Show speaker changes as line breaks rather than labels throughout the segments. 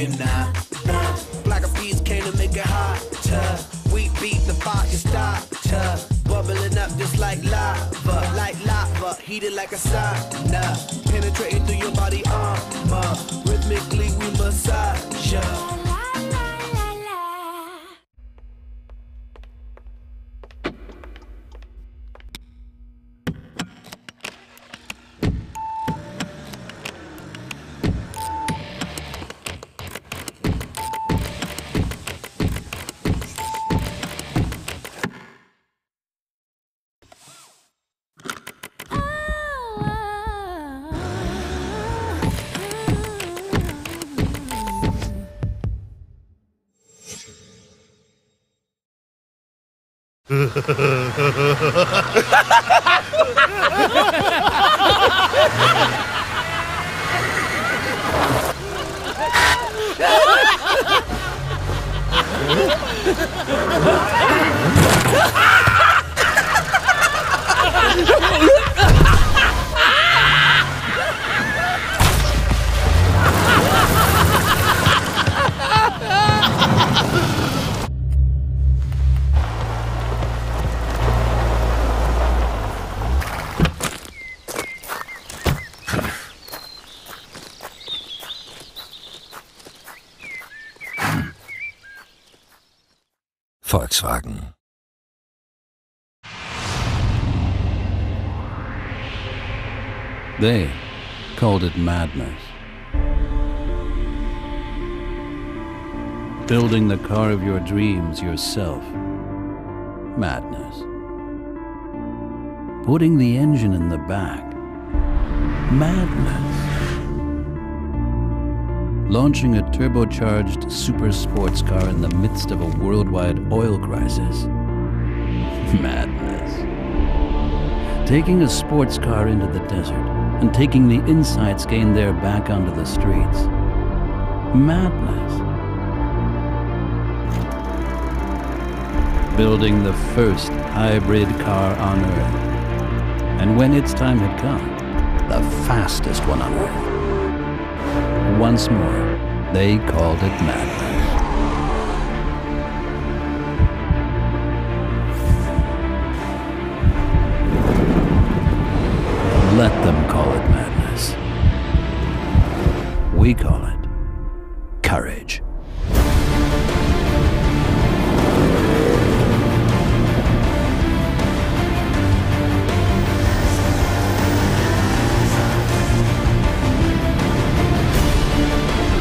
cooking now. Black of peas came to make it hotter. We beat the fire starter. Bubbling up just like lava, heated like a sauna. Penetrating through your body armor. Rhythmically we massage ya.
Volkswagen.
They called it madness. Building the car of your dreams yourself. Madness. Putting the engine in the back. Madness. Launching a turbocharged super sports car in the midst of a worldwide oil crisis. Madness. Taking a sports car into the desert and taking the insights gained there back onto the streets. Madness. Building the first hybrid car on Earth. And when its time had come, the fastest one on Earth. Once more, they called it madness. Let them call it madness. We call it courage.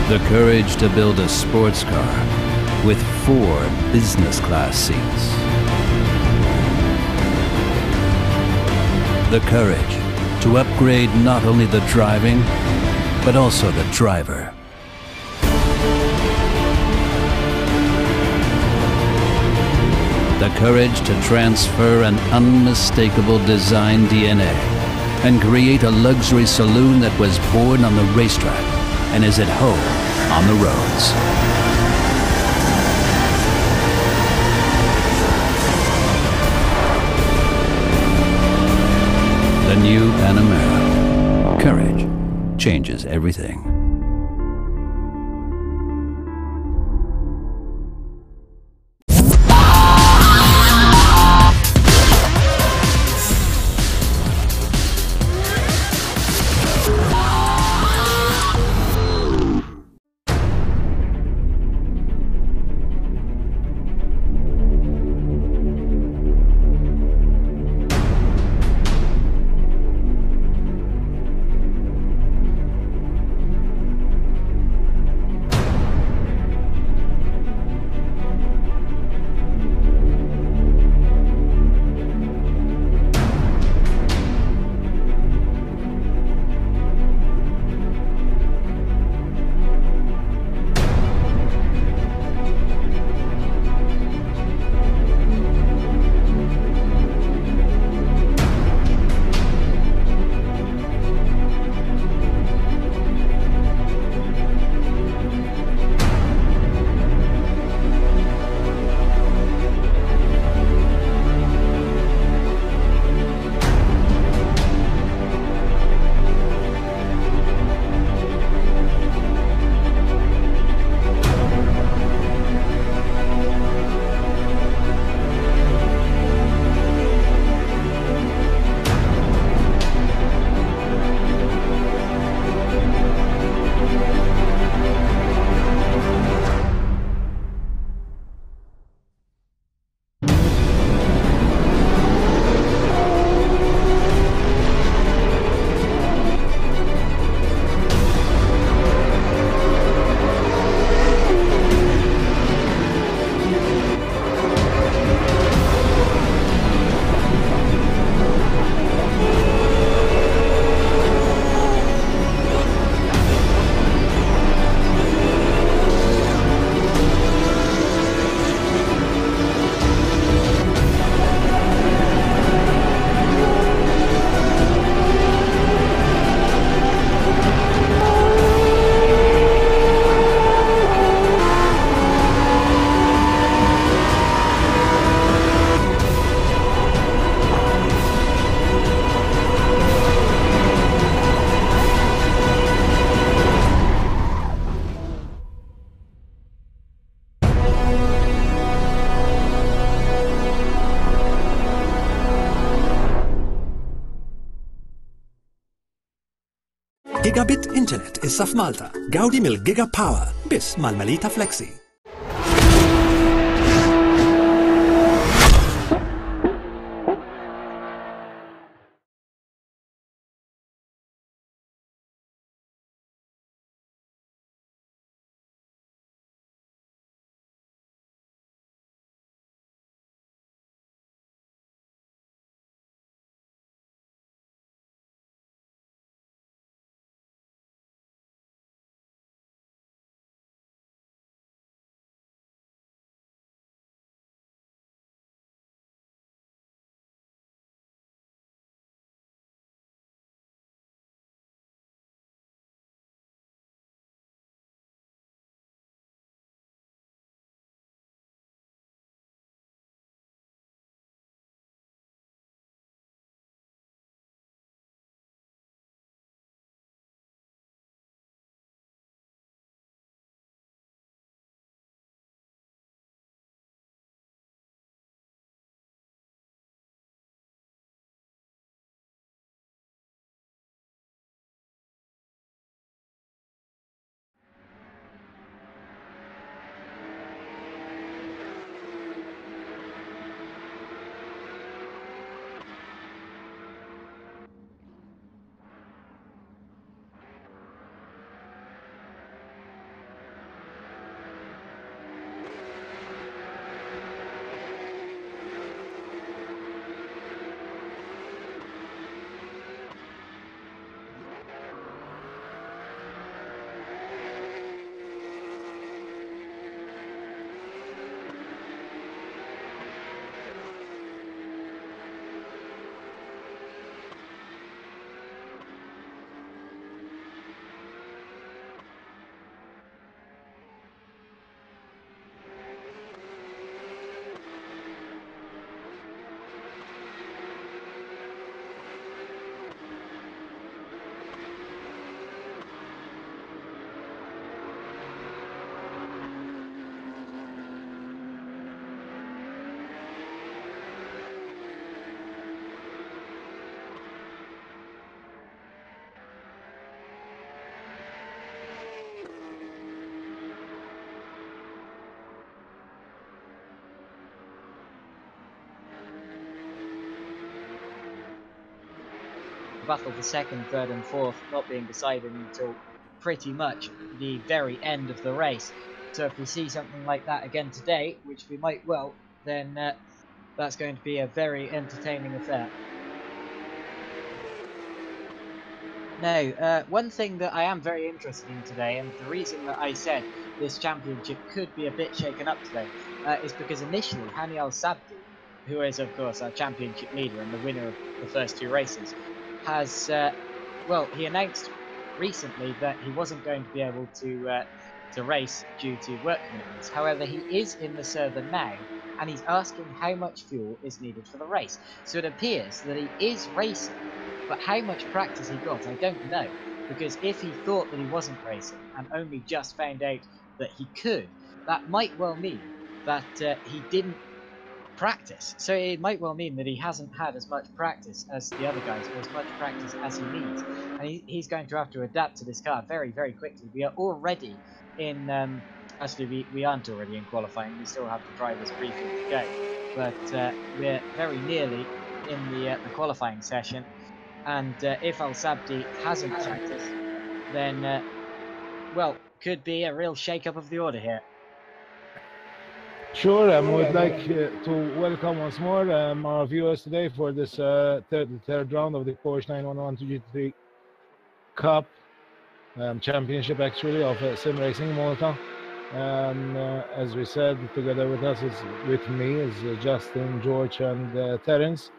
The courage to build a sports car with 4 business class seats. The courage to upgrade not only the driving, but also the driver. The courage to transfer an unmistakable design DNA and create a luxury saloon that was born on the racetrack and is at home on the roads. The new Panamera. Courage changes everything.
Gigabit Internet issa f'Malta. Gawdi mill-Giga Power biss mal-Melita Flexi.
The battle for second, third and fourth not being decided until pretty much the very end of the race. So if we see something like that again today, which we might well, then that's going to be a very entertaining affair. Now, one thing that I am very interested in today, and the reason that I said this championship could be a bit shaken up today, is because initially Hani Al-Sabdi, who is of course our championship leader and the winner of the first two races, has, well, he announced recently that he wasn't going to be able to race due to work commitments. However, he is in the server now, and he's asking how much fuel is needed for the race. So it appears that he is racing, but how much practice he got, I don't know. Because if he thought that he wasn't racing and only just found out that he could, that might well mean that he didn't practice. So it might well mean that he hasn't had as much practice as the other guys, or as much practice as he needs. And he's going to have to adapt to this car very, very quickly. We are already in... actually, we aren't already in qualifying. We still have the driver's briefing to go. But we're very nearly in the qualifying session. And if Al-Sabdi hasn't practiced, then, well, could be a real shake-up of the order here.
Sure, I would like to welcome once more our viewers today for this third round of the Porsche 911 GT3 Cup championship, actually, of sim racing Malta. As we said, together with us with me is Justin, George, and Terence.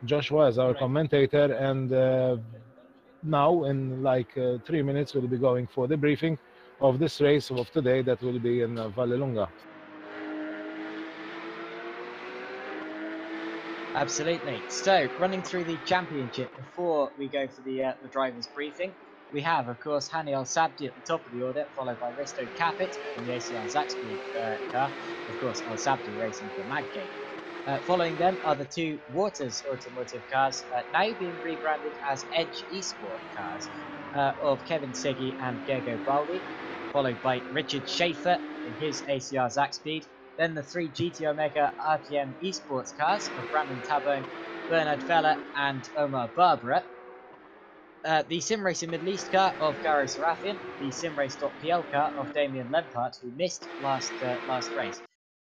Joshua is our commentator, and now in like 3 minutes we'll be going for the briefing of this race of today that will be in Vallelunga.
Absolutely. So, running through the championship before we go for the driver's briefing, we have, of course, Hani Al-Sabdi at the top of the order, followed by Risto Capit in the ACR Zaxby car. Of course, Al-Sabdi racing for Magcade. Following them are the two Waters automotive cars, now being rebranded as Edge Esport cars, of Kevin Siggy and Gergo Baldi, followed by Richard Schaefer in his ACR Zaxpeed, then the three GT Omega RPM Esports cars of Brandon Tabone, Bernard Feller, and Omar Barbara, the Sim Racing Middle East car of Garo Serafian, the SimRace.pl car of Damien Lempart, who missed last race.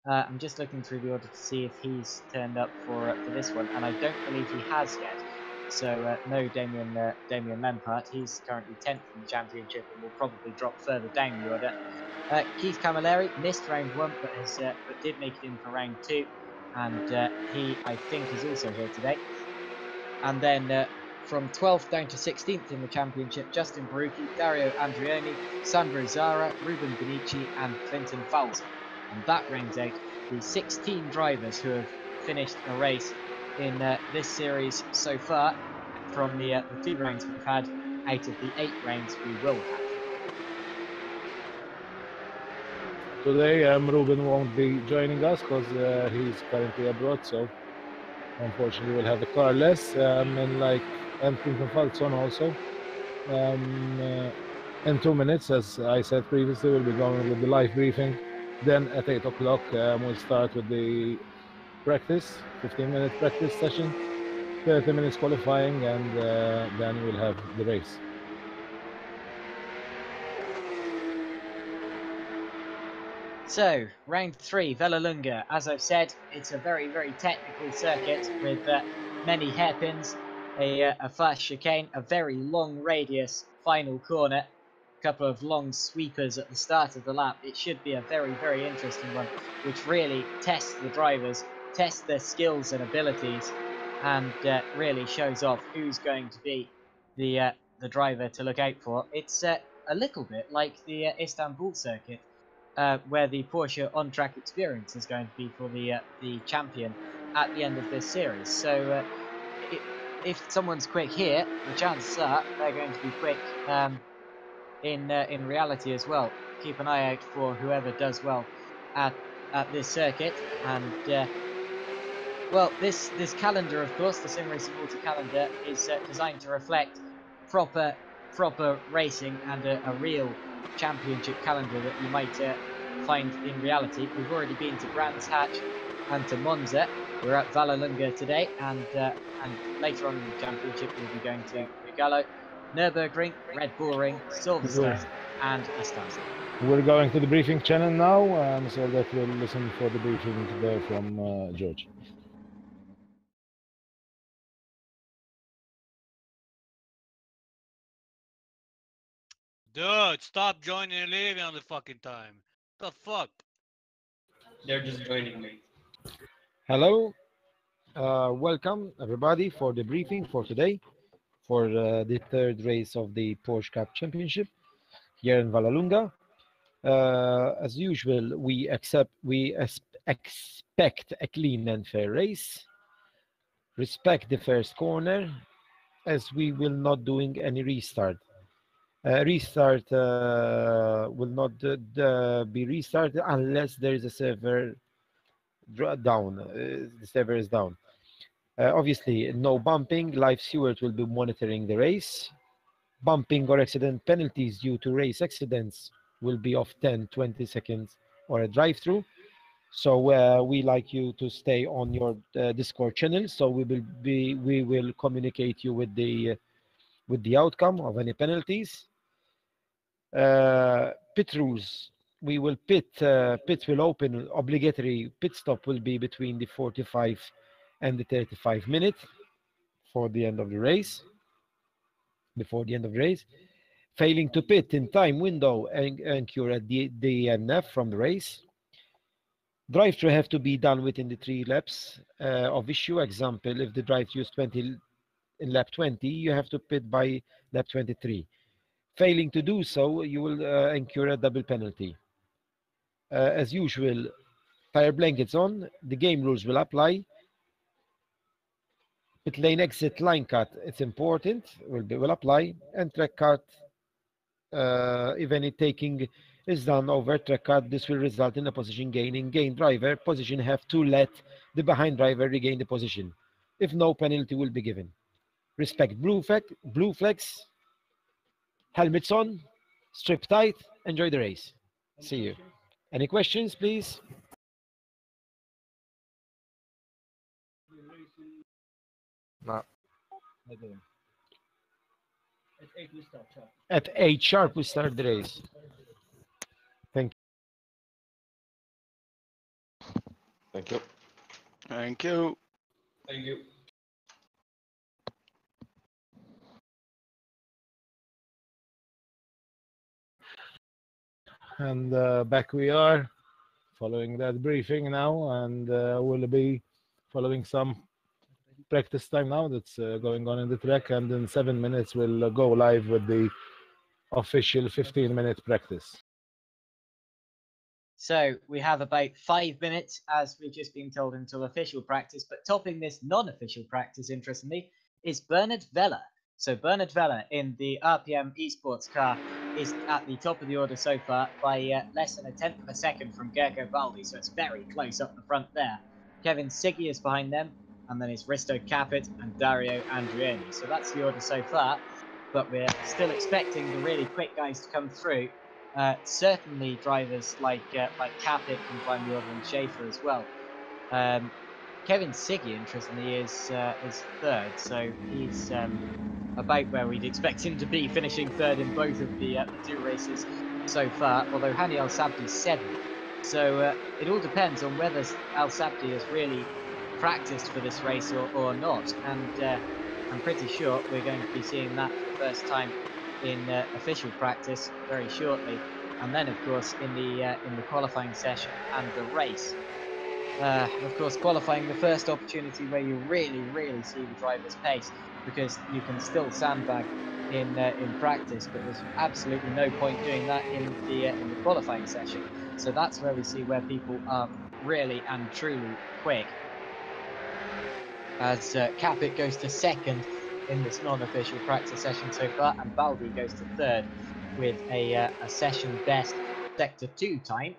I'm just looking through the order to see if he's turned up for this one, and I don't believe he has yet. So no Damien Lempart. He's currently 10th in the championship and will probably drop further down the order. Keith Camilleri missed round 1, but did make it in for round 2, and he, I think, is also here today. And then from 12th down to 16th in the championship, Justin Barucchi, Dario Andrioni, Sandro Zara, Ruben Benici, and Clinton Fowlson. And that rounds out the 16 drivers who have finished a race in this series so far from the 2 rounds we've had out of the 8 rounds we will have.
Today, Ruben won't be joining us because he's currently abroad, so unfortunately we'll have the car less. And Clinton Falson also. In 2 minutes, as I said previously, we'll be going with the live briefing. Then at 8 o'clock, we'll start with the practice, 15-minute practice session, 30 minutes qualifying, and then we'll have the race.
So, round 3, Vallelunga. As I've said, it's a very, very technical circuit with many hairpins, a fast chicane, a very long radius final corner, a couple of long sweepers at the start of the lap. It should be a very, very interesting one, which really tests the drivers, tests their skills and abilities, and really shows off who's going to be the driver to look out for. It's a little bit like the Istanbul circuit, where the Porsche on-track experience is going to be for the champion at the end of this series. So if someone's quick here, the chances are they're going to be quick in reality as well. Keep an eye out for whoever does well at this circuit. And well, this calendar, of course, the Sim Racing Auto calendar, is designed to reflect proper racing and a real championship calendar that you might find in reality. We've already been to Brands Hatch and to Monza. We're at Vallelunga today, and later on in the championship we'll be going to Mugello, Nürburgring, Red Bull Ring, Silverstone, and East Austria.
We're going to the briefing channel now, so that we'll listen for the briefing there from George.
Dude, stop joining and leaving on the fucking time. What the fuck?
They're just joining me.
Hello, welcome everybody for the briefing for today, for the 3rd race of the Porsche Cup Championship here in Vallelunga. As usual, we expect a clean and fair race. Respect the first corner, as we will not doing any restart. Restart will not be restarted unless there is a server down. The server is down. Obviously, no bumping. Live Stewart will be monitoring the race. Bumping or accident penalties due to race accidents will be of 10-20 seconds or a drive-through. So we like you to stay on your Discord channel. So we will communicate you with the outcome of any penalties. Pit rules. We will pits will open. Obligatory pit stop will be between the 45 and the 35 minutes for the end of the race. Before the end of the race, failing to pit in time window and incur a DNF from the race. Drive-through have to be done within the 3 laps of issue. Example, if the drive-through is 20 in lap 20, you have to pit by lap 23. Failing to do so, you will incur a double penalty. As usual, tire blankets on. The game rules will apply. Pit lane exit line cut, it's important, will apply. And track cut, if any, taking
is done over track cut, this will result in a position gain. In gain driver position have to let the behind driver regain the position. If no, penalty will be given. Respect blue flags, helmets on, strip tight, enjoy the race. See you. Any questions, please? No. At 8 sharp we start the race. Thank you.
Thank you.
Thank you.
Thank you.
And back we are, following that briefing now, and we'll be following some practice time now that's going on in the track, and in 7 minutes we'll go live with the official 15-minute practice.
So we have about 5 minutes, as we've just been told, until official practice. But topping this non-official practice, interestingly, is Bernard Vella. So Bernard Vella in the RPM Esports car is at the top of the order so far by less than a tenth of a second from Gergo Baldi. So it's very close up the front there. Kevin Siggy is behind them, and then it's Risto Capit and Dario Andrioni. So that's the order so far. But we're still expecting the really quick guys to come through. Certainly drivers like Capit can climb the order, and Schaefer as well. Kevin Siggy, interestingly, is third, so he's about where we'd expect him to be, finishing third in both of the two races so far, although Hani Al Sabdi's seventh. So it all depends on whether Al Sabdi has really practiced for this race or not, and I'm pretty sure we're going to be seeing that for the first time in official practice very shortly, and then of course in the qualifying session and the race. Of course, qualifying, the first opportunity where you really see the driver's pace, because you can still sandbag in practice, but there's absolutely no point doing that in the qualifying session. So that's where we see where people are really and truly quick. As Capit goes to second in this non-official practice session so far, and Baldi goes to third with a session best sector 2 time.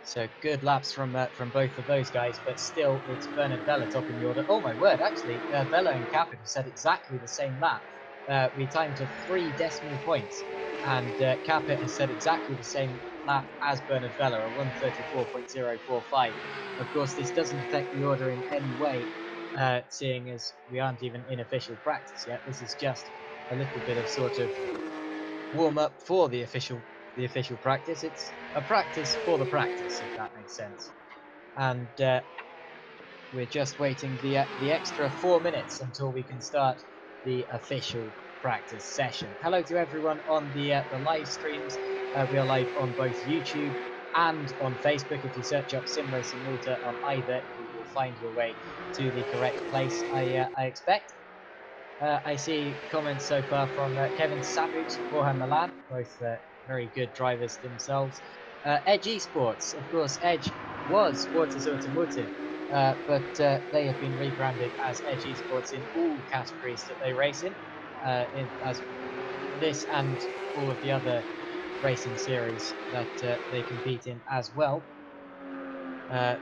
So good laps from both of those guys, but still it's Bernard Vella topping the order. Oh my word, actually, Vella and Capit have said exactly the same lap. We timed to 3 decimal points, and Capit has said exactly the same lap as Bernard Vella, a 134.045. Of course, this doesn't affect the order in any way, seeing as we aren't even in official practice yet. This is just a little bit of sort of warm up for the official practice. It's a practice for the practice, if that makes sense. And we're just waiting the extra 4 minutes until we can start the official practice session. Hello to everyone on the live streams. We are live on both YouTube and on Facebook. If you search up Sim Racing Malta on either, you will find your way to the correct place, I expect. I see comments so far from Kevin Savage, Borja Milan, both very good drivers themselves. Edge Esports, of course, Edge was Fortis Automotive, but they have been rebranded as Edge Esports in all categories that they race in as this and all of the other racing series that they compete in as well.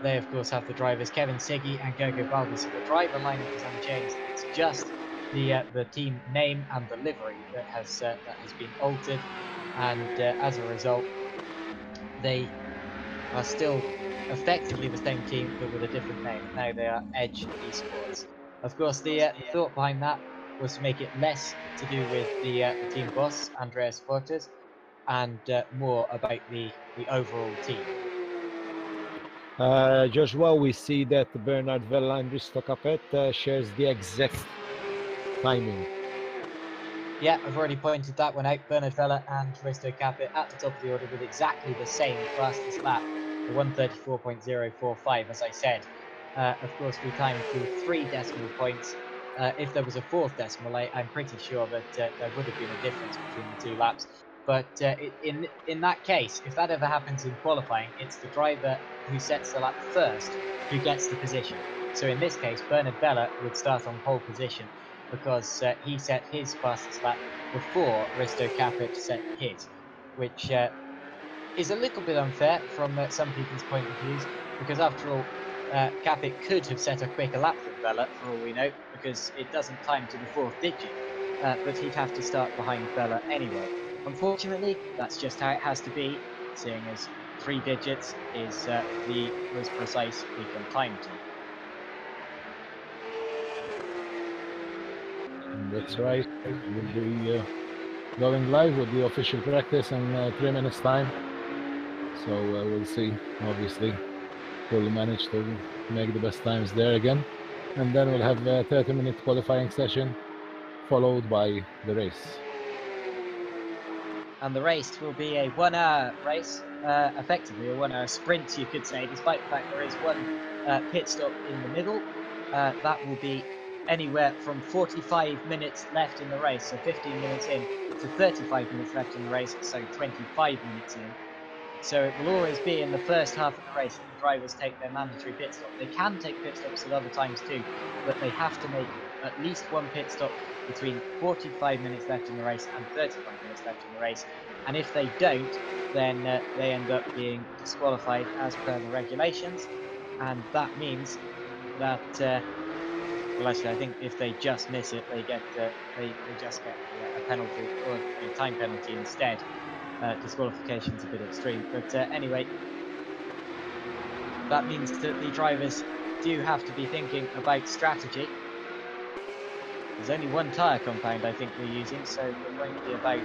They, of course, have the drivers Kevin Siggy and Gergo Baldi, so the driver lineup is unchanged. It's just the team name and the livery that has been altered, and as a result, they are still effectively the same team but with a different name. Now they are Edge Esports. Of course, the thought behind that was to make it less to do with the team boss Andreas Fortes and more about the overall team.
Joshua, we see that Bernard Vella and Risto Capet shares the exact timing.
Yeah, I've already pointed that one out. Bernard Vella and Risto Capit at the top of the order with exactly the same fastest lap, a 134.045, as I said. Of course, we timed to 3 decimal points. If there was a 4th decimal, I'm pretty sure that there would have been a difference between the 2 laps. But in that case, if that ever happens in qualifying, it's the driver who sets the lap first who gets the position. So in this case, Bernard Vella would start on pole position because he set his fastest lap before Risto Capit set his, which is a little bit unfair from some people's point of views, because after all, Capit could have set a quicker lap than Bella, for all we know, because it doesn't time to the 4th digit, but he'd have to start behind Bella anyway. Unfortunately, that's just how it has to be, seeing as 3 digits is the most precise we can time to.
That's right. We'll be going live with the official practice in 3 minutes time. So we'll see. Obviously, we'll manage to make the best times there again. And then we'll have a 30-minute qualifying session, followed by the race.
And the race will be a 1-hour race, effectively a 1-hour sprint, you could say, despite the fact there is one pit stop in the middle. That will be anywhere from 45 minutes left in the race, so 15 minutes in, to 35 minutes left in the race, so 25 minutes in. So it will always be in the first half of the race that the drivers take their mandatory pit stop. They can take pit stops at other times too, but they have to make at least one pit stop between 45 minutes left in the race and 35 minutes left in the race. And if they don't, then they end up being disqualified as per the regulations. And that means that, well, actually, I think if they just miss it, they get they just get a penalty or a time penalty instead. Disqualification's a bit extreme, but anyway, that means that the drivers do have to be thinking about strategy. There's only one tyre compound I think we're using, so it won't be about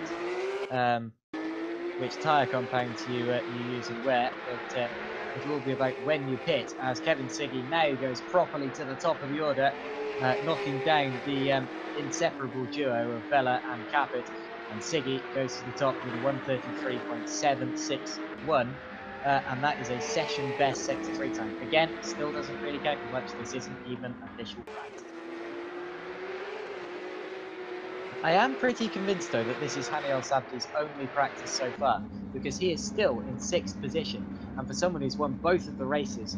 which tyre compounds you use and where, but it will be about when you pit, as Kevin Siggy now goes properly to the top of the order, knocking down the inseparable duo of Bella and Capit. And Siggy goes to the top with a 1:33.761, and that is a session best Sector 3 time. Again, still doesn't really count for much. This isn't even official practice. I am pretty convinced, though, that this is Hani El Sabdi's only practice so far, because he is still in 6th position, and for someone who's won both of the races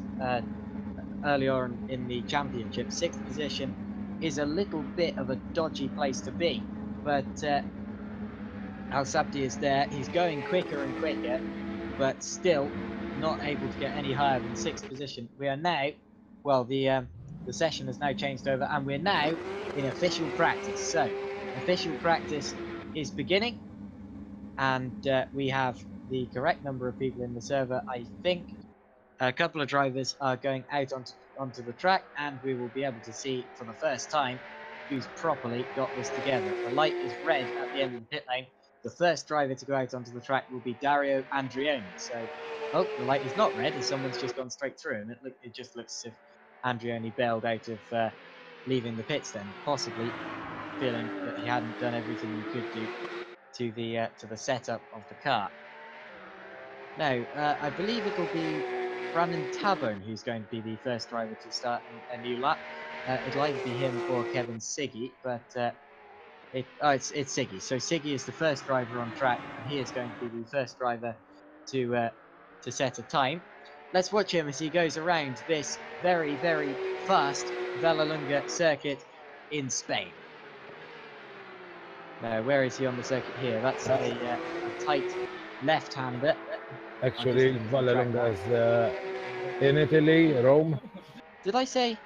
early on in the championship, 6th position is a little bit of a dodgy place to be. But Al Sabdi is there. He's going quicker and quicker, but still not able to get any higher than 6th position. We are now, well, the session has now changed over, and we're now in official practice. So official practice is beginning, and we have the correct number of people in the server. I think a couple of drivers are going out onto the track, and we will be able to see for the first time who's properly got this together. The light is red at the end of the pit lane. The first driver to go out onto the track will be Dario Andrioni. So, oh, the light is not red, as someone's just gone straight through, and it just looks as if Andrioni bailed out of leaving the pits then, possibly feeling that he hadn't done everything he could do to the setup of the car. Now, I believe it'll be Brandon Tabone who's going to be the first driver to start a new lap. It'll either be him or Kevin Siggy, but it's Siggy. So Siggy is the first driver on track, and he is going to be the first driver to set a time. Let's watch him as he goes around this very, very fast Vallelunga circuit in Spain. Now, where is he on the circuit here? That's a tight left-hander.
Actually, Vallelunga is in Italy, Rome.
Did I say?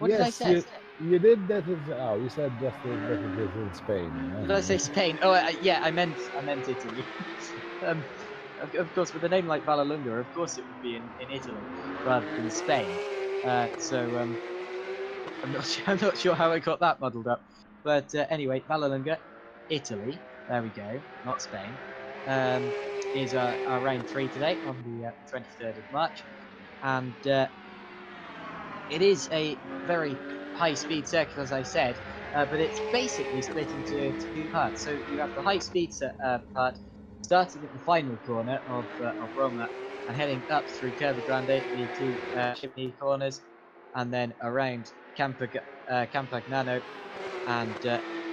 What
Yes,
did I say?
you did that. You said just that it is in Spain.
Did I say Spain? Oh, yeah, I meant Italy. Of course, with a name like Vallelunga, of course it would be in Italy rather than Spain. So I'm not sure how I got that muddled up. But anyway, Vallelunga, Italy. There we go, not Spain. Is our round 3 today on the 23rd of March, and it is a very high-speed circuit, as I said, but it's basically split into 2 parts. So you have the high-speed part starting at the final corner of Roma and heading up through Curva Grande, the 2 chimney corners, and then around Campagnano and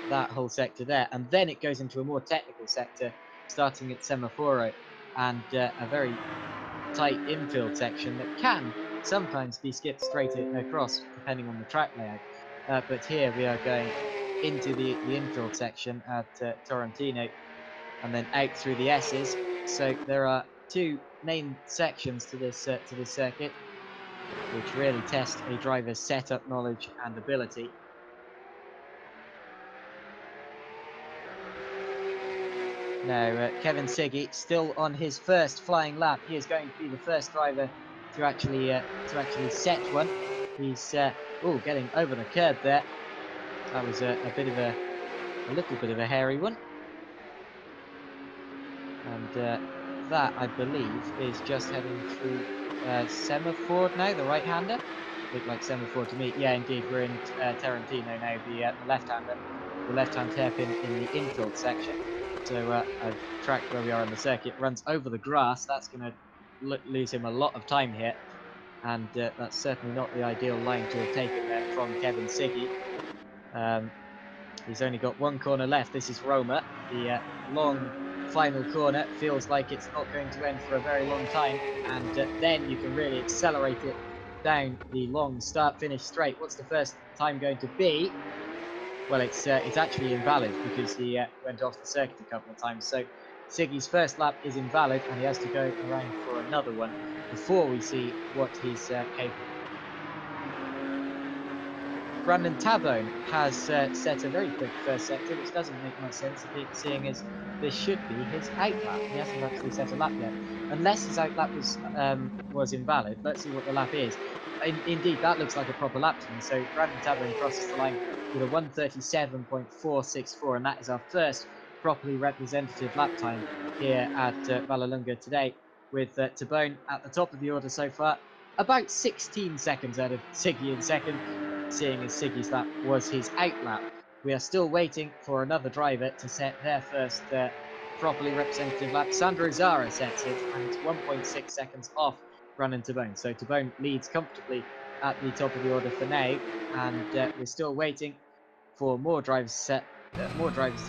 that whole sector there. And then it goes into a more technical sector starting at Semaforo and a very tight infield section that can sometimes be skipped straight across depending on the track layout. But here we are going into the infield section at Torrentino and then out through the S's. So there are two main sections to this circuit, which really test a driver's setup knowledge and ability. Now, Kevin Siggy still on his first flying lap. He is going to be the first driver to actually set one. He's getting over the curb there. That was a little bit of a hairy one, and that I believe is just heading through semaphore now. The right-hander looked like semaphore to me. Yeah, indeed, we're in Tarantino now. The left-hander, the left-hand hairpin in the infield section. So I've tracked where we are on the circuit. Runs over the grass. That's going to lose him a lot of time here, and that's certainly not the ideal line to have taken there from Kevin Siggy. He's only got one corner left. This is Roma. The long final corner feels like it's not going to end for a very long time, and then you can really accelerate it down the long start-finish straight. What's the first time going to be? Well, it's actually invalid because he went off the circuit a couple of times. So Siggy's first lap is invalid, and he has to go around for another one before we see what he's capable of. Brandon Tabone has set a very quick first sector, which doesn't make much sense, seeing as this should be his outlap. He hasn't actually set a lap yet, unless his outlap was invalid. Let's see what the lap is. Indeed, that looks like a proper lap to me. So Brandon Tabone crosses the line with a 1:37.464, and that is our first properly representative lap time here at Vallelunga today, with Tabone at the top of the order so far, about 16 seconds out of Siggy in second, seeing as Siggy's lap was his outlap. We are still waiting for another driver to set their first properly representative lap. Sandro Zara sets it, and it's 1.6 seconds off Brandon Tabone. So Tabone leads comfortably at the top of the order for now, and we're still waiting for more drivers to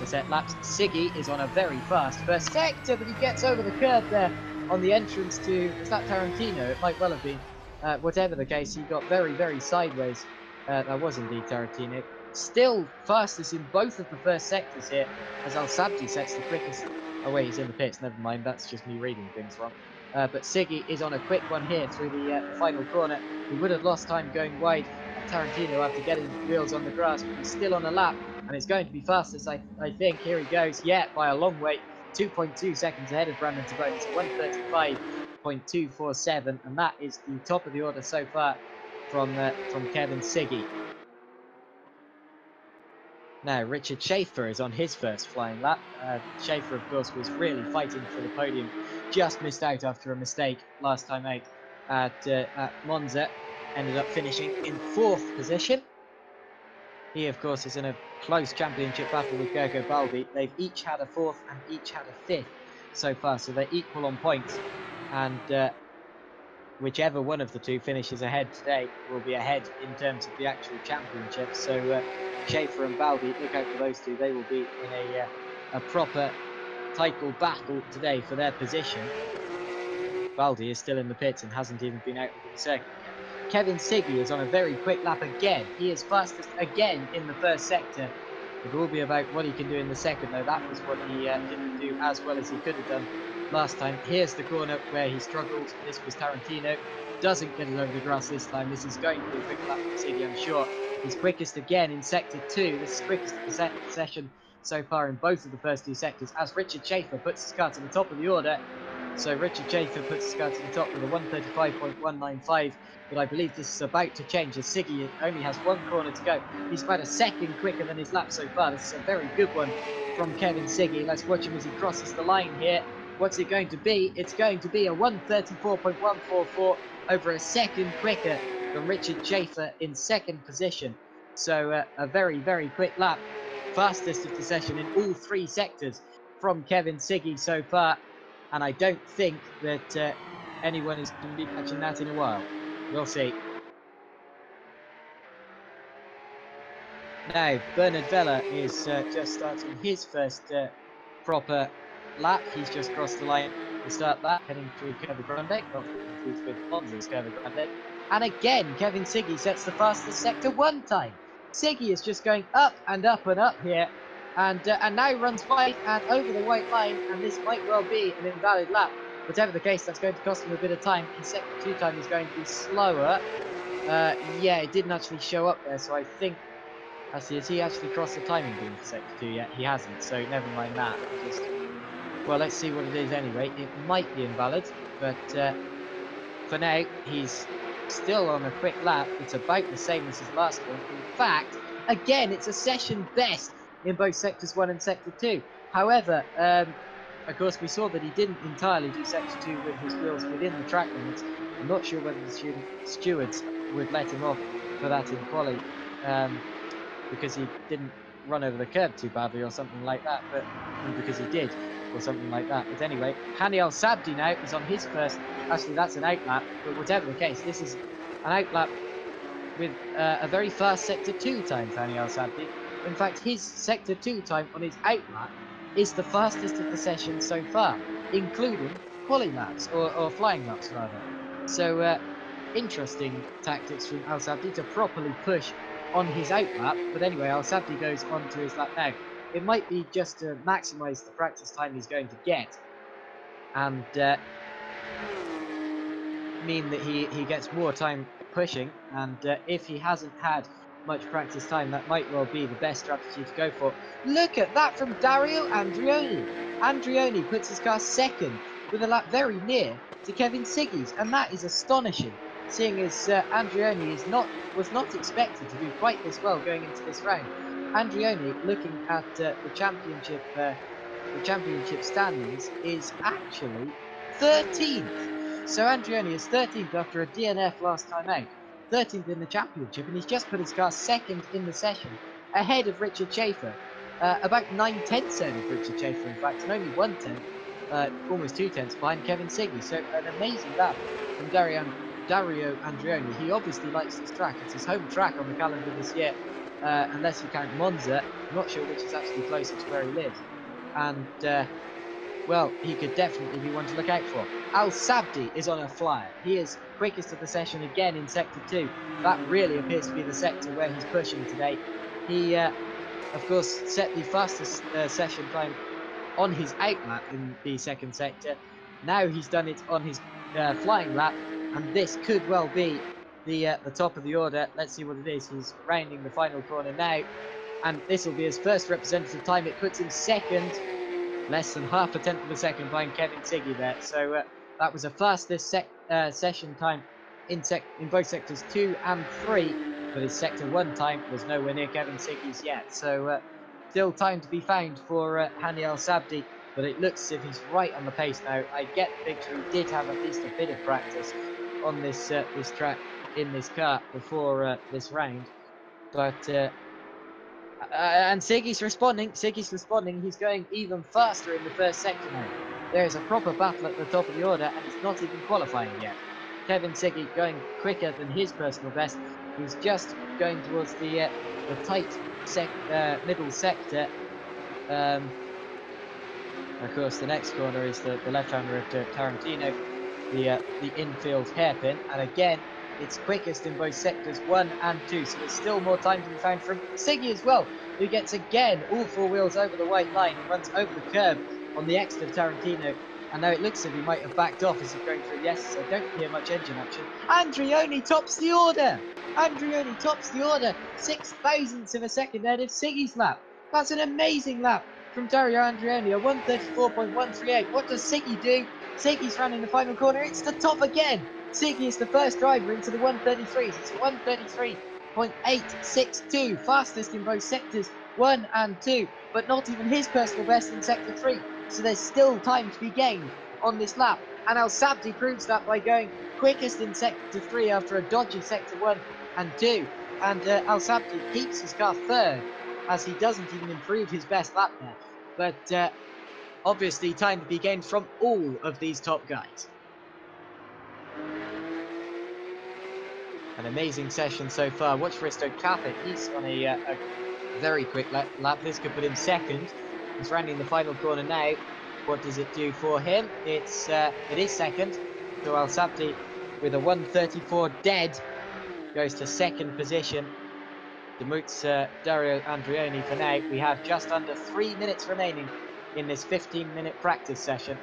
set laps. Siggy is on a very fast first sector, but he gets over the curb there on the entrance to, was that Tarantino? It might well have been. Whatever the case, he got very, very sideways. That was indeed Tarantino. Still fastest in both of the first sectors here, as Al Sabdi sets the quickest. Oh wait, he's in the pits. Never mind, that's just me reading things wrong. But Siggy is on a quick one here through the final corner. He would have lost time going wide at Tarantino after getting wheels on the grass, but he's still on a lap, and it's going to be fastest, I think. Here he goes. Yeah, by a long way. 2.2 seconds ahead of Brandon Tabone. It's a 1:35.247, and that is the top of the order so far from Kevin Siggy. Now, Richard Schaefer is on his first flying lap. Schaefer, of course, was really fighting for the podium. Just missed out after a mistake last time out at Monza. Ended up finishing in 4th position. He, of course, is in a close championship battle with Gergo Baldi. They've each had a 4th and each had a 5th so far, so they're equal on points. And whichever one of the two finishes ahead today will be ahead in terms of the actual championship. So Schaefer and Baldi, look out for those two. They will be in a proper title battle today for their position. Baldi is still in the pits and hasn't even been out onto the circuit yet. Kevin Siggy is on a very quick lap again. He is fastest again in the first sector. It will be about what he can do in the second, though. That was what he didn't do as well as he could have done last time. Here's the corner where he struggled. This was Tarantino. Doesn't get it over the grass this time. This is going to be a quick lap for Siggy, I'm sure. He's quickest again in sector 2. This is quickest of the session so far in both of the first two sectors, as Richard Schaefer puts his car to the top of the order. So Richard Schaefer puts his car to the top with a 1:35.195, but I believe this is about to change as Siggy only has one corner to go. He's about a second quicker than his lap so far. This is a very good one from Kevin Siggy. Let's watch him as he crosses the line here. What's it going to be? It's going to be a 1:34.144, over a second quicker than Richard Schaefer in second position. So a very, very quick lap. Fastest of the session in all 3 sectors from Kevin Siggy so far. And I don't think that anyone is going to be catching that in a while. We'll see. Now, Bernard Vella is just starting his first proper lap. He's just crossed the line to start that, heading through Curva Grande, not to be confused with Monza's Curva Grande. And again, Kevin Siggy sets the fastest sector one time. Siggy is just going up and up and up here, and now runs wide and over the white line, and this might well be an invalid lap. whatever the case, that's going to cost him a bit of time. His sector 2 time is going to be slower. Yeah, it didn't actually show up there, so I think... Actually, has he actually crossed the timing beam for sector 2 yet? He hasn't, so never mind that. Well, let's see what it is anyway. It might be invalid, but for now, he's still on a quick lap. It's about the same as his last one. In fact, again, it's a session best in both sectors 1 and sector 2. However, of course, we saw that he didn't entirely do sector 2 with his wheels within the track limits. I'm not sure whether the stewards would let him off for that in quali, because he didn't run over the curb too badly or something like that, and because he did, or something like that. But anyway, Hani El Sabdi now is on his first... Actually, that's an outlap, but whatever the case, this is an outlap with a very fast sector 2 time for Hani El Sabdi. In fact, his sector 2 time on his outlap is the fastest of the session so far, including quali laps, or flying laps rather. So, interesting tactics from Al Sabdi to properly push on his outlap. But anyway, Al Sabdi goes on to his lap now. It might be just to maximise the practice time he's going to get, and mean that he gets more time pushing. And if he hasn't had much practice time, that might well be the best strategy to go for. Look at that from Dario Andreoni. Andreoni puts his car second with a lap very near to Kevin Siggy's, and that is astonishing, seeing as Andreoni was not expected to do quite this well going into this round. Andreoni, looking at the championship standings, is actually 13th. So Andreoni is 13th after a DNF last time out, 13th in the championship, and he's just put his car second in the session, ahead of Richard Schaefer, about 9/10 out of Richard Schaefer, in fact, and only 1/10, almost 2/10 behind Kevin Siggy. So an amazing lap from Dario Andreoni. He obviously likes this track. It's his home track on the calendar this year, unless you count Monza. I'm not sure which is actually closer to where he lives. And, well, he could definitely be one to look out for. Al Sabdi is on a flyer. He is quickest of the session again in sector 2. That really appears to be the sector where he's pushing today. He, of course, set the fastest session time on his outlap in the second sector. Now he's done it on his flying lap, and this could well be the top of the order. Let's see what it is. He's rounding the final corner now, and this will be his first representative time. It puts him second, less than half a tenth of a second behind Kevin Siggy there. So that was the fastest session time in both sectors 2 and 3, but his sector 1 time was nowhere near Kevin Siggy's yet. So still time to be found for Hani El Sabdi, but it looks as if he's right on the pace now. I get the picture he did have at least a bit of practice on this this track in this car before this round, but and Siggy's responding. He's going even faster in the first sector now. There's a proper battle at the top of the order, and it's not even qualifying yet. Kevin Siggy going quicker than his personal best. He's just going towards the tight middle sector. Of course, the next corner is the left-hander at Tarantino, the infield hairpin, and again, it's quickest in both sectors 1 and 2, so there's still more time to be found from Siggy as well, who gets again all 4 wheels over the white line, runs over the curb on the exit of Tarantino, and now it looks as if he might have backed off as he's going through the S's. I don't hear much engine action. Andreoni tops the order! 6 thousandths of a second ahead of Siggy's lap. That's an amazing lap from Dario Andreoni, a 134.138. What does Siggy do? Siggy's running the final corner. It's the top again. Siggy is the first driver into the 133s. It's a 133.862, fastest in both sectors 1 and 2, but not even his personal best in sector 3. So there's still time to be gained on this lap. And Al Sabdi proves that by going quickest in sector 3 after a dodgy sector 1 and 2. And Al Sabdi keeps his car third, as he doesn't even improve his best lap there. But obviously time to be gained from all of these top guys. An amazing session so far. Watch Risto Capit. He's on a very quick lap. This could put him second. He's rounding the final corner now. What does it do for him? It is second. So Al Sabdi with a 134 dead goes to second position. Demuts Dario Andreoni for now. We have just under 3 minutes remaining in this 15-minute practice session.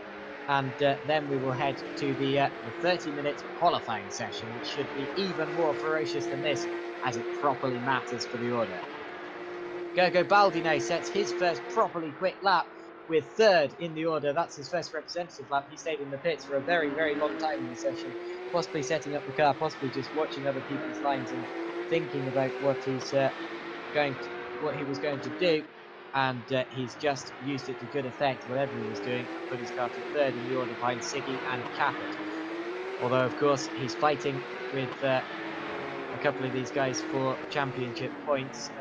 and then we will head to the 30-minute qualifying session, which should be even more ferocious than this, as it properly matters for the order. Gergo Baldi now sets his first properly quick lap with third in the order. That's his first representative lap. He stayed in the pits for a very, very long time in the session, possibly setting up the car, possibly just watching other people's lines and thinking about what he was going to do. And he's just used it to good effect, whatever he was doing, and put his car to third in the order behind Siggy and Capet. Although, of course, he's fighting with a couple of these guys for championship points.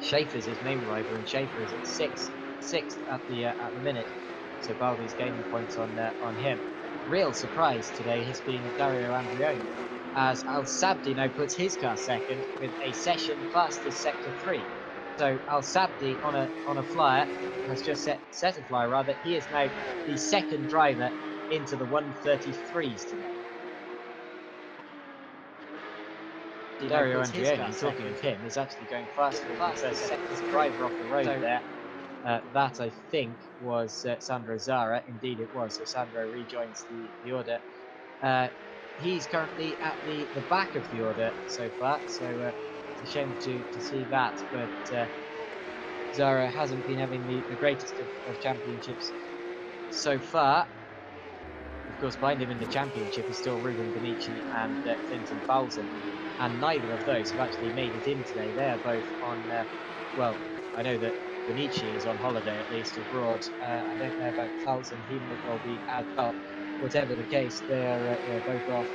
Schaefer's his main rival, and Schaefer is at sixth at the minute. So Baldi's gaining points on him. Real surprise today has been Dario Andreoni, as Al Sabdi now puts his car second with a session classed as Sector 3. So Al Sabdi on a flyer has just set a flyer rather. He is now the second driver into the 133s today. Dario Andreoni, talking of him, is actually going faster than the first driver off the road there. That, I think, was Sandro Zara. Indeed it was, so Sandro rejoins the order. He's currently at the back of the order so far, so it's a shame to see that, but Zara hasn't been having the greatest of championships so far. Of course, behind him in the championship is still Ruben Benici and Clinton Balzan, and neither of those have actually made it in today. They are both on, well, I know that Benici is on holiday, at least abroad. I don't know about Balzan, he might well be as well. Whatever the case, they're both off.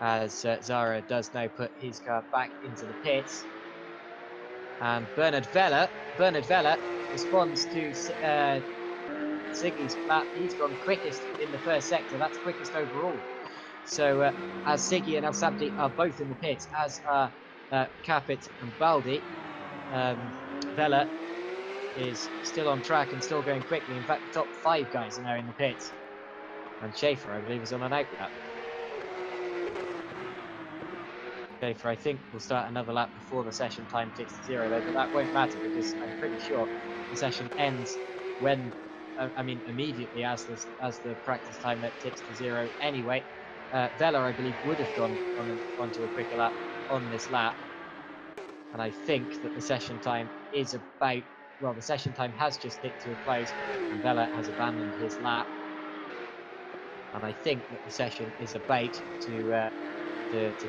As Zara does now put his car back into the pits. And Bernard Vella responds to Siggy's lap. He's gone quickest in the first sector. That's quickest overall. So as Siggy and Al Sabdi are both in the pits, as are Capet and Baldi, Vella is still on track and still going quickly. In fact, the top 5 guys are now in the pits. And Schaefer, I believe, is on an out lap. Schaefer, I think, will start another lap before the session time ticks to 0, though, but that won't matter because I'm pretty sure the session ends when, immediately as the practice timer ticks to 0 anyway. Vella, I believe, would have gone onto a quicker lap on this lap. And I think that the session time is about, well, the session time has just hit to a close and Vella has abandoned his lap. And I think that the session is about to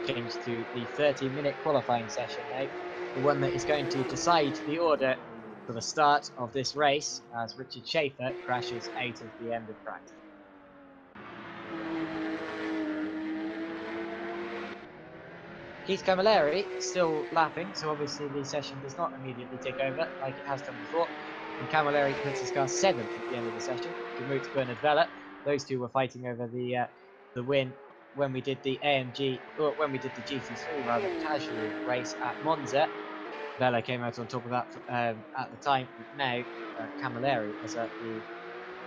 change to the 30-minute qualifying session now, the one that is going to decide the order for the start of this race, as Richard Schaefer crashes out of the end of practice. Keith Camilleri still lapping, so obviously the session does not immediately tick over like it has done before. And Camilleri puts his car 7th at the end of the session. Demuth, Bernard Vella, those two were fighting over the win when we did the AMG, or when we did the GT3 rather casual race at Monza. Vella came out on top of that at the time, but now Camilleri is at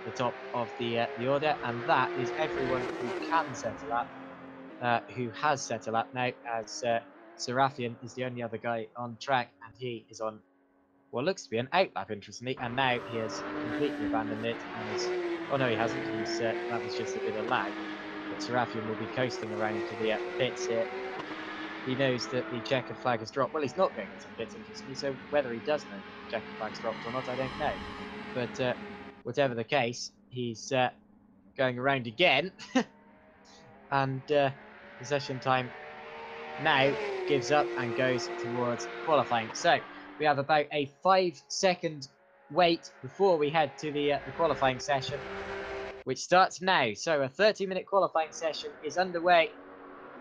the top of the order, and that is everyone who can set a lap, who has set a lap now, as Serafian is the only other guy on track, and he is on what looks to be an out lap, interestingly, and now he has completely abandoned it and is, oh no he hasn't, he's that was just a bit of lag. But Serafian will be coasting around to the pits here. He knows that the checkered flag has dropped. Well, he's not going into the pits, interestingly, so whether he does know the checkered flag's dropped or not, I don't know. But whatever the case, he's going around again. And the session time now gives up and goes towards qualifying. So we have about a 5-second wait before we head to the qualifying session, which starts now. So a 30-minute qualifying session is underway,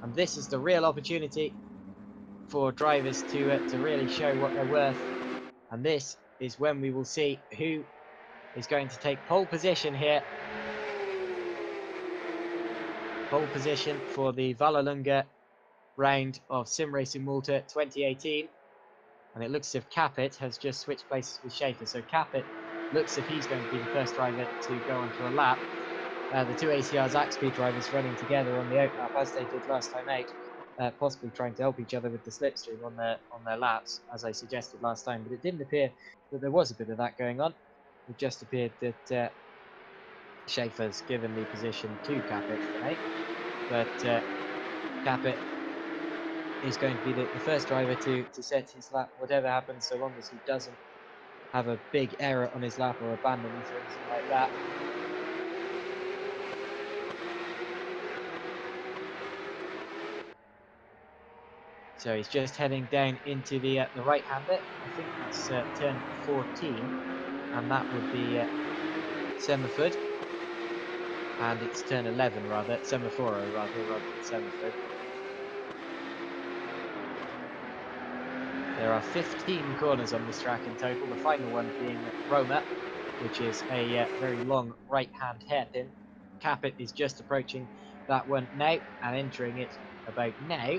and this is the real opportunity for drivers to really show what they're worth. And this is when we will see who is going to take pole position here. Pole position for the Vallelunga round of Sim Racing Malta 2018. And it looks as if Capet has just switched places with Schaefer. So Capet looks as if he's going to be the first driver to go onto a lap. The two ACR Zaxby drivers running together on the out lap as they did last time out, possibly trying to help each other with the slipstream on their laps, as I suggested last time. But it didn't appear that there was a bit of that going on. It just appeared that Schaefer's given the position to Capet today, but Capet is going to be the first driver to set his lap, whatever happens, so long as he doesn't have a big error on his lap or abandon it or anything like that. So he's just heading down into the right-hand bit. I think that's turn 14, and that would be Semaphore. And it's turn 11 rather, Semaphore rather than Semaphore. There are 15 corners on this track in total, the final one being Roma, which is a very long right-hand hairpin. Capet is just approaching that one now and entering it about now.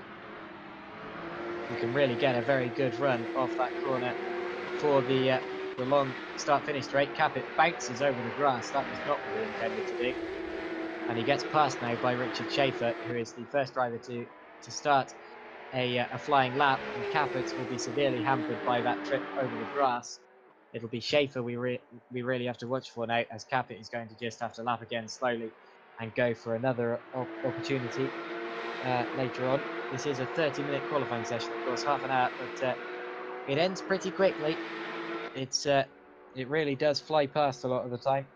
You can really get a very good run off that corner for the long start-finish straight. Capet bounces over the grass. That was not what he intended to do. And he gets passed now by Richard Schaefer, who is the first driver to start a flying lap. And Capet will be severely hampered by that trip over the grass. It'll be Schaefer we really have to watch for now, as Capet is going to just have to lap again slowly and go for another opportunity later on. This is a 30-minute qualifying session, of course, half an hour, but it ends pretty quickly. It really does fly past a lot of the time.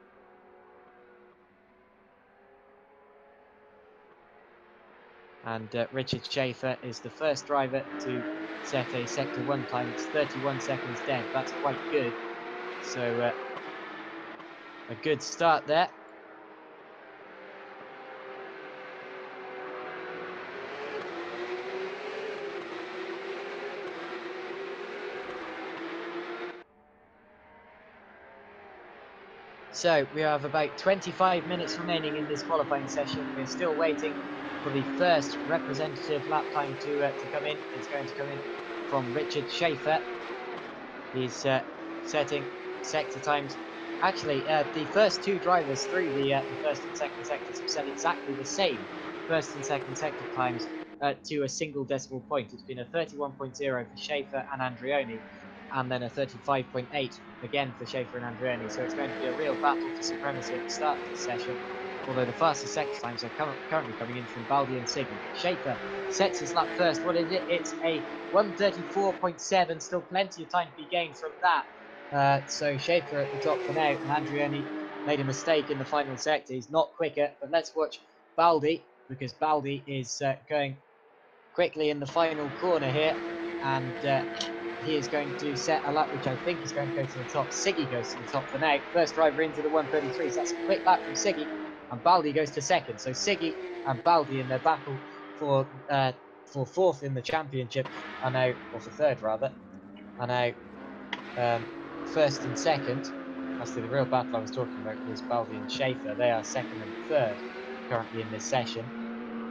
And Richard Schaefer is the first driver to set a Sector 1 time. It's 31 seconds dead. That's quite good. So a good start there. So we have about 25 minutes remaining in this qualifying session. We're still waiting for the first representative lap time to come in. It's going to come in from Richard Schaefer. He's setting sector times. Actually, the first two drivers through the first and second sectors have set exactly the same first and second sector times to a single decimal point. It's been a 31.0 for Schaefer and Andreoni, and then a 35.8 again for Schaefer and Andreoni. So it's going to be a real battle for supremacy at the start of this session, although the fastest sector times are currently coming in from Baldi and Siggy. Schaefer sets his lap first. What is it? It's a 1:34.7. Still plenty of time to be gained from that. So Schaefer at the top for now, and Andreoni made a mistake in the final sector. He's not quicker, but let's watch Baldi, because Baldi is going quickly in the final corner here, and he is going to set a lap which I think is going to go to the top. Siggy goes to the top for now. First driver into the 1:33s. That's a quick lap from Siggy, and Baldi goes to second. So Siggy and Baldi in their battle for fourth in the championship are now, or for third rather, are now first and second. Actually, the real battle I was talking about was Baldi and Schaefer. They are second and third currently in this session.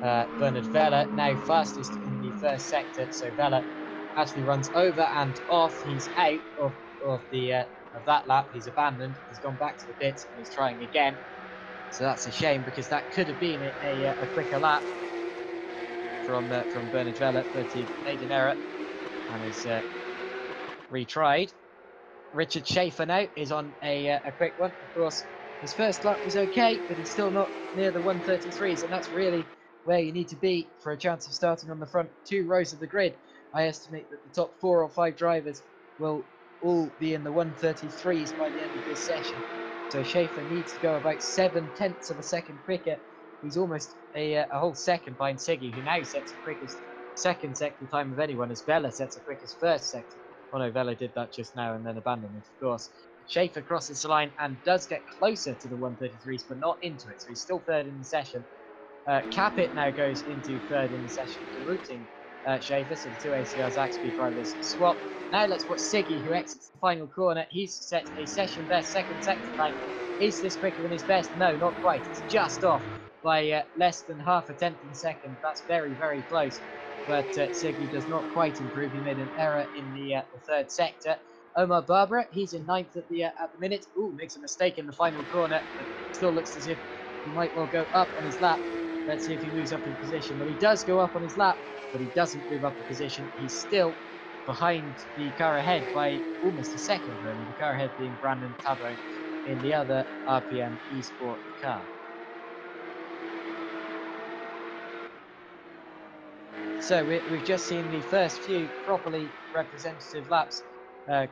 Bernard Vella now fastest in the first sector. So Vella actually runs over and off. He's out of that lap. He's abandoned. He's gone back to the pits and he's trying again. So that's a shame, because that could have been a quicker lap from Bernard Vella, but he made an error and has retried. Richard Schaefer now is on a quick one. Of course, his first lap was okay, but he's still not near the 1:33s, and that's really where you need to be for a chance of starting on the front two rows of the grid. I estimate that the top 4 or 5 drivers will all be in the 1:33s by the end of this session. So Schaefer needs to go about 0.7 of a second quicker. He's almost a whole second behind Siggy, who now sets the quickest second sector time of anyone, as Vella sets the quickest first sector. Oh no, Vella did that just now and then abandoned it, of course. Schaefer crosses the line and does get closer to the 1:33s, but not into it, so he's still third in the session. Capet now goes into third in the session, derouting Schaefer, so the two ACR Zaxby drivers swap. Now let's watch Siggy, who exits the final corner. He's set a session best second sector time. Is this quicker than his best? No, not quite. It's just off by less than half a tenth of a second. That's very, very close. But Siggy does not quite improve. He made an error in the third sector. Omar Barbara, he's in ninth at the minute. Ooh, makes a mistake in the final corner. But still looks as if he might well go up on his lap. Let's see if he moves up in position. Well, he does go up on his lap, but he doesn't move up in position. He's still behind the car ahead by almost a second, really. The car ahead being Brandon Tabone. in the other RPM eSport car. So we've just seen the first few properly representative laps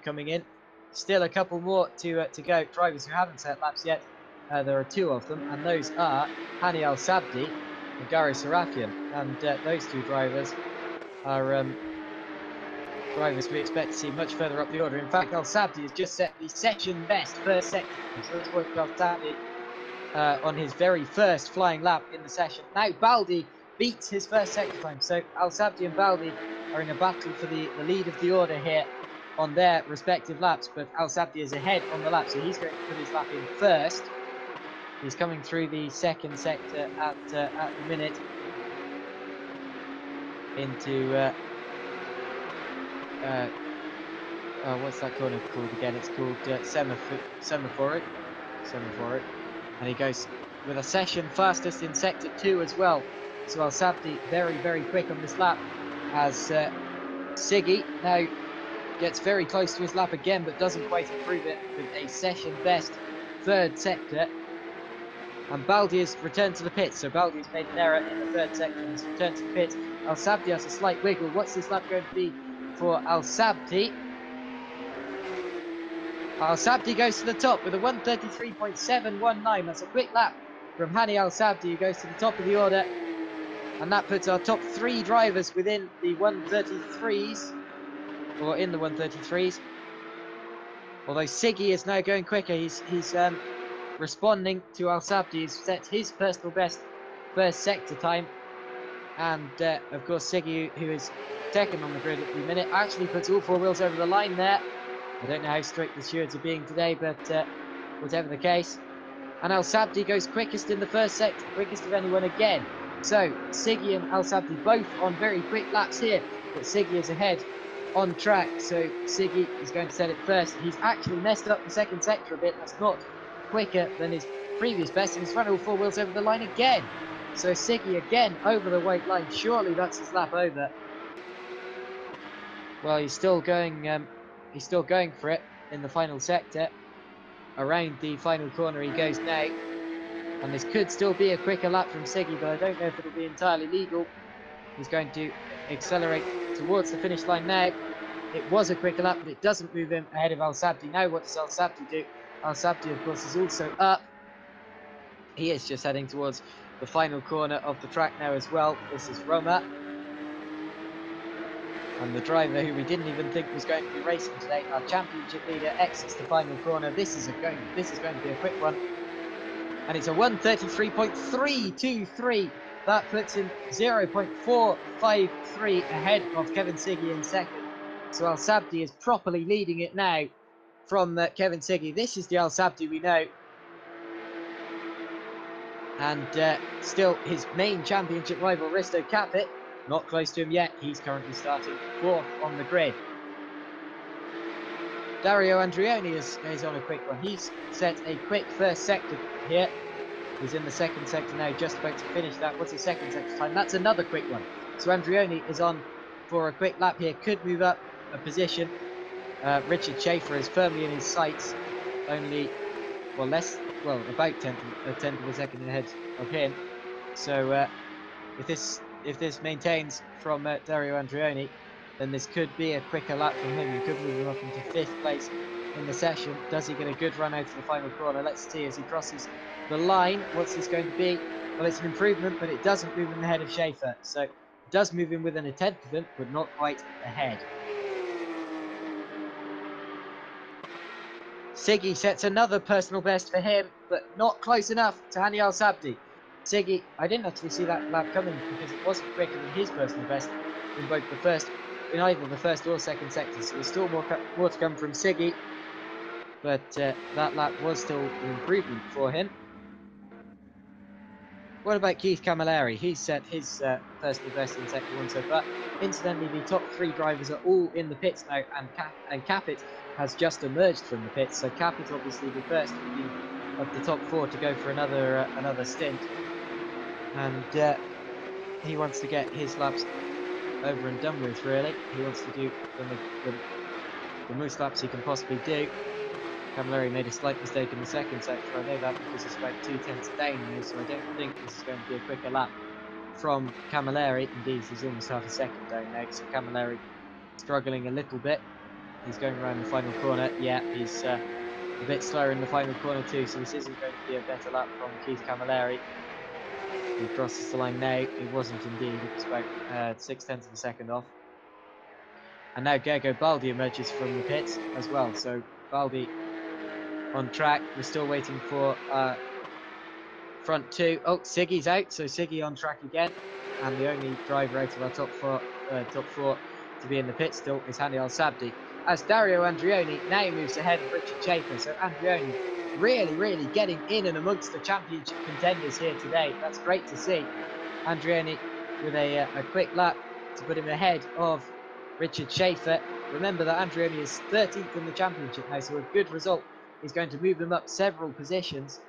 coming in. Still a couple more to go. Drivers who haven't set laps yet. There are 2 of them, and those are Hani Al Sabdi and Gary Sarafian. And those 2 drivers are drivers we expect to see much further up the order. In fact, Al Sabdi has just set the session best first sector time. So let's watch Al Sabdi on his very first flying lap in the session. Now Baldi beats his first sector time. So Al Sabdi and Baldi are in a battle for the lead of the order here on their respective laps. But Al Sabdi is ahead on the lap, so he's going to put his lap in first. He's coming through the second sector at the minute into what's that corner called again? It's called Semaphoric. And he goes with a session fastest in sector 2 as well. So Al Sabdi very, very quick on this lap, as Siggy now gets very close to his lap again, but doesn't quite improve it with a session best third sector. And Baldi has returned to the pits, so Baldi has made an error in the third sector and has returned to the pits. Al Sabdi has a slight wiggle. What's this lap going to be for Al Sabdi? Al Sabdi goes to the top with a 1:33.719. That's a quick lap from Hani Al Sabdi, who goes to the top of the order. And that puts our top 3 drivers within the 1:33s, or in the 1:33s. Although Siggy is now going quicker. He's responding to Al Sabdi. He's set his personal best first sector time. And of course Siggy, who is second on the grid at the minute, actually puts all 4 wheels over the line there. I don't know how strict the stewards are being today, but whatever the case. And Al Sabdi goes quickest in the first sector, quickest of anyone again. So Siggy and Al Sabdi both on very quick laps here, but Siggy is ahead on track. So Siggy is going to set it first. He's actually messed up the second sector a bit. That's not quicker than his previous best, and he's run all 4 wheels over the line again. So Siggy again over the white line. Surely that's his lap over. Well, he's still going for it in the final sector. Around the final corner he goes now. And this could still be a quicker lap from Siggy, but I don't know if it'll be entirely legal. He's going to accelerate towards the finish line now. It was a quicker lap, but it doesn't move him ahead of Al Sabdi. Now what does Al Sabdi do? Al Sabdi, of course, is also up. He is just heading towards the final corner of the track now as well. This is Roma. And the driver who we didn't even think was going to be racing today, our championship leader, exits the final corner. This is going to be a quick one. And it's a 1:33.323. That puts him 0.453 ahead of Kevin Siggy in second. So Al Sabdi is properly leading it now from Kevin Siggy. This is the Al Sabdi we know. And still his main championship rival, Risto Capit, not close to him yet. He's currently starting 4th on the grid. Dario Andreoni is on a quick one. He's set a quick first sector here. He's in the second sector now, just about to finish that. What's his second sector time? That's another quick one. So Andreoni is on for a quick lap here. Could move up a position. Richard Schaefer is firmly in his sights. Only, about a tenth of a second ahead of him. So if this maintains from Dario Andreoni, then this could be a quicker lap from him. He could move him up into 5th place in the session. Does he get a good run out to the final corner? Let's see as he crosses the line. What's this going to be? Well, it's an improvement, but it doesn't move him ahead of Schaefer. So it does move him within a tenth of him, but not quite ahead. Siggy sets another personal best for him, but not close enough to Hani Al Sabdi. Siggy, I didn't actually see that lap coming because it wasn't quicker than his personal best in either the first or second sectors. So there's still more to come from Siggy, but that lap was still an improvement for him. What about Keith Camilleri? He's set his personal best in sector 1 so far. Incidentally, the top 3 drivers are all in the pits now, and Capit has just emerged from the pits. So Capit, obviously the first of the top 4 to go for another stint, and he wants to get his laps over and done with. Really, he wants to do the most laps he can possibly do. Camilleri made a slight mistake in the second sector. I know that because it's about 2/10 down now, so I don't think this is going to be a quicker lap from Camilleri. Indeed, he's almost half a second down now, so Camilleri struggling a little bit. He's going around the final corner. Yeah, he's a bit slower in the final corner too, so this isn't going to be a better lap from Keith Camilleri. He crosses the line now. It wasn't indeed. It was about 0.6 of a second off. And now Gergo Baldi emerges from the pits as well. So Baldi on track. We're still waiting for front two. Oh, Siggy's out. So Siggy on track again. And the only driver out of our top four to be in the pit still is Hani Al Sabdi. As Dario Andreoni now moves ahead of Richard Schaefer. So Andreoni really getting in and amongst the championship contenders here today. That's great to see. Andreoni with a quick lap to put him ahead of Richard Schaefer. Remember that Andreoni is 13th in the championship now, so a good result is going to move them up several positions.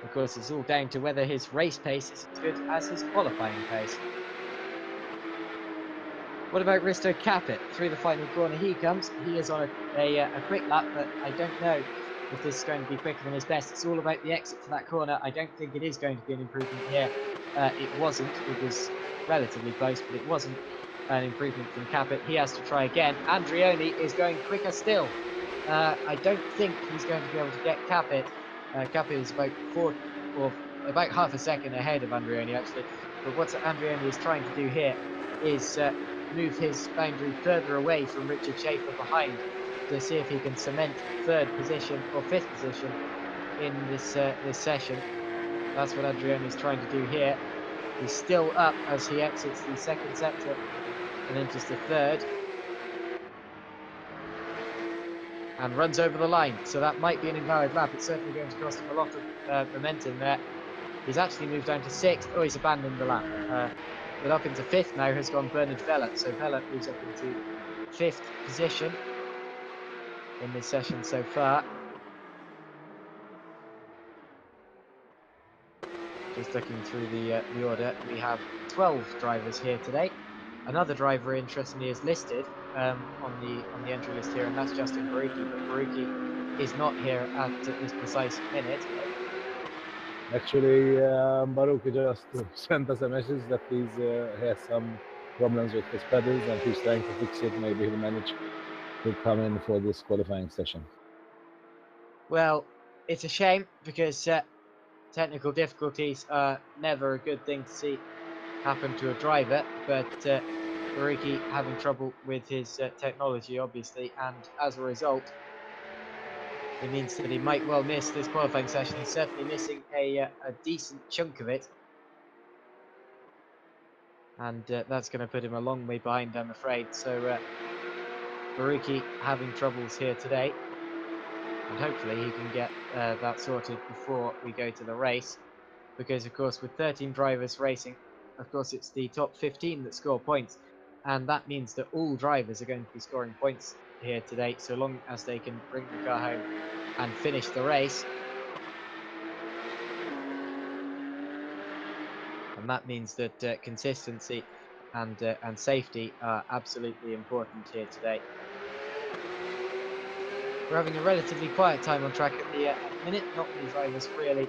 Of course, it's all down to whether his race pace is as good as his qualifying pace. What about Risto Capit? Through the final corner he comes. He is on a quick lap, but I don't know if this is going to be quicker than his best. It's all about the exit for that corner. I don't think it is going to be an improvement here. It wasn't. It was relatively close, but it wasn't an improvement from Capit. He has to try again. Andreoni is going quicker still. I don't think he's going to be able to get Capit. Capit is about half a second ahead of Andreoni, actually. But what Andreoni is trying to do here is move his boundary further away from Richard Schaefer behind to see if he can cement third position or fifth position in this session. That's what Andreoni is trying to do here. He's still up as he exits the second sector and enters the third. And runs over the line. So that might be an invalid lap. It's certainly going to cost him a lot of momentum there. He's actually moved down to sixth. Oh, he's abandoned the lap. But up into fifth now has gone Bernard Vella. So Vella moves up into fifth position in this session so far. Just looking through the order, we have 12 drivers here today. Another driver, interestingly, is listed on the entry list here, and that's Justin Baruki. But Baruki is not here at this precise minute.
Actually, Baruch just sent us a message that he has some problems with his pedals and he's trying to fix it. Maybe he'll manage to come in for this qualifying session.
Well, it's a shame because technical difficulties are never a good thing to see happen to a driver, but Baruki having trouble with his technology, obviously, and as a result, it means that he might well miss this qualifying session. He's certainly missing a decent chunk of it. And that's going to put him a long way behind, I'm afraid. So Baruki having troubles here today. And hopefully he can get that sorted before we go to the race. Because, of course, with 13 drivers racing, of course, it's the top 15 that score points. And that means that all drivers are going to be scoring points here today, so long as they can bring the car home and finish the race. And that means that consistency and safety are absolutely important here today. We're having a relatively quiet time on track at the minute. Not many drivers really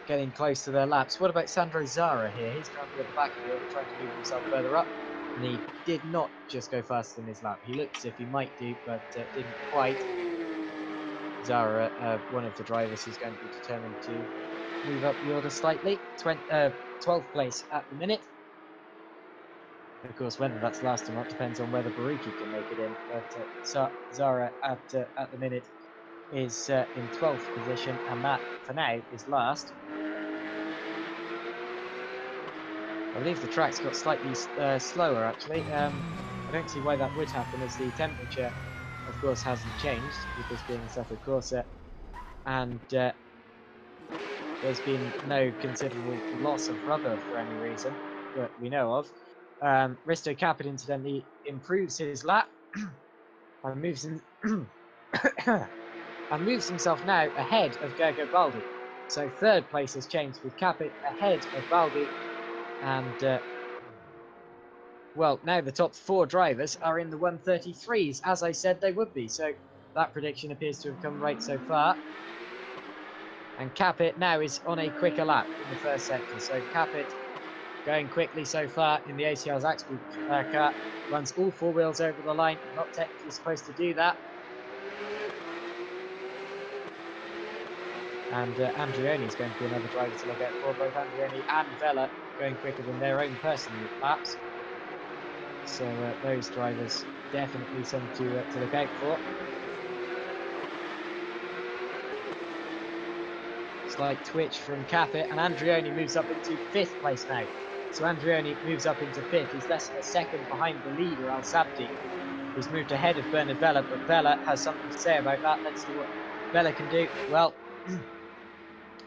getting close to their laps. What about Sandro Zara here? He's currently at the back of the order trying to move himself further up. And he did not just go faster than his lap. He looked as if he might do, but didn't quite. Zara, one of the drivers who's going to be determined to move up the order slightly. 12th place at the minute. Of course, whether that's last or not depends on whether Baruki can make it in. But Zara at the minute is in 12th position, and that, for now, is last. I believe the track's got slightly slower, actually. I don't see why that would happen, as the temperature, of course, hasn't changed, with this being a settled corset. And there's been no considerable loss of rubber for any reason that we know of. Risto Capit, incidentally, improves his lap and moves himself now ahead of Gergo Baldi. So third place has changed with Capit ahead of Baldi. And, well, now the top four drivers are in the 133s, as I said they would be. So that prediction appears to have come right so far. And Capit now is on a quicker lap in the first sector. So Capit going quickly so far in the ACR Zaxby car. Runs all four wheels over the line. Not technically supposed to do that. And Andreoni is going to be another driver to look out for. Both Andreoni and Vella going quicker than their own personal laps. So those drivers definitely some to look out for. Slight twitch from Capit, and Andreoni moves up into 5th place now. So Andreoni moves up into 5th. He's less than a second behind the leader, Al Sabdi, who's moved ahead of Bernard Vella, but Vella has something to say about that. Let's see what Vella can do. Well,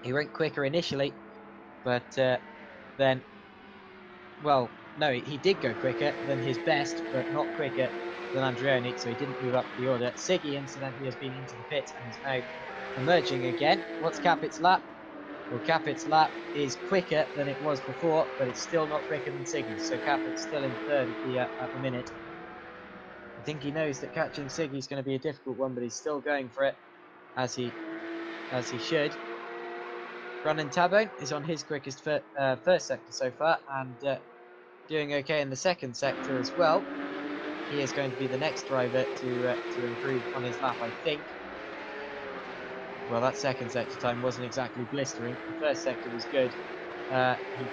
he went quicker initially, but then, well, no, he did go quicker than his best, but not quicker than Andreoni, so he didn't move up the order. Siggy, incidentally, has been into the pits and is now emerging again. What's Capit's lap? Well, Capit's lap is quicker than it was before, but it's still not quicker than Siggy's, so Capit's still in 3rd at the minute. I think he knows that catching Siggy is going to be a difficult one, but he's still going for it, as he should. Brandon Tabone is on his quickest first sector so far, and doing okay in the second sector as well. He is going to be the next driver to improve on his lap, I think. Well, that second sector time wasn't exactly blistering. The first sector was good. He